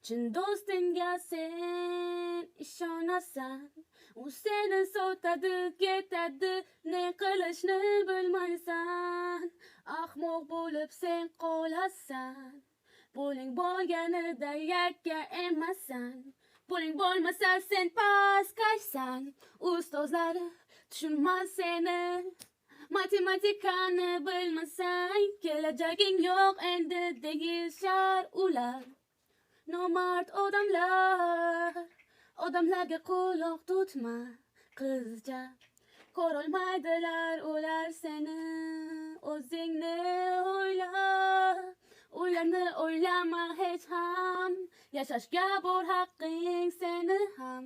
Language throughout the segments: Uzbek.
Chin do'stingga sen ishonasan, u seni sotadi ketadi, ne qilishni bilmaysan. Ahmoq bo'lib sen qolasan, puling bo'lganida yakka emassan. Puling bo'lmasa sen pastkashsan, ustozlari tushunmas seni. Matematikani bilmasang, kelajaging yo'q endi deyishar ular. Nomard odamlarga quloq tutma qizcha. Ko'rolmaydilar ular seni, o'zingni o'yla. Ularni o'ylama hech ham, yashashga bor haqqing seni ham.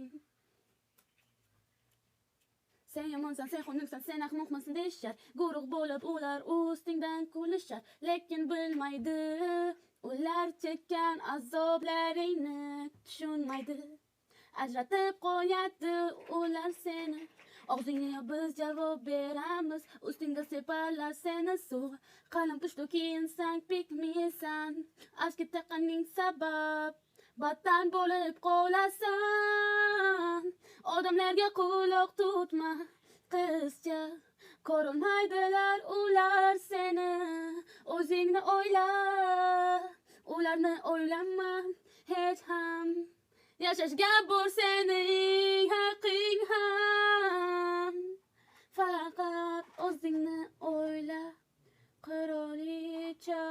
Sen yomonsan, sen xunuksan, sen ahmoqmisan deyishar. Guruh bo'lib ular ustingdan kulishar, lekin bilmaydi ular chekkan azoblaringni tushunmaydi. Ajratib qo'yadi ular seni, og'zingga biz javob beramiz. Ustingga separlar seni suv, qalin pushtu kiyinsang pikmisan. Ashki taqqaning sabab battan bo'lib qolasan. Odamlarga quloq tutma qizcha, ko'rolmaydilar ular seni, o'zingni o'yla. Ularni o'ylama hech ham, yashashga bor sening haqqing ham. Faqat o'zingni o'yla, qirolicha.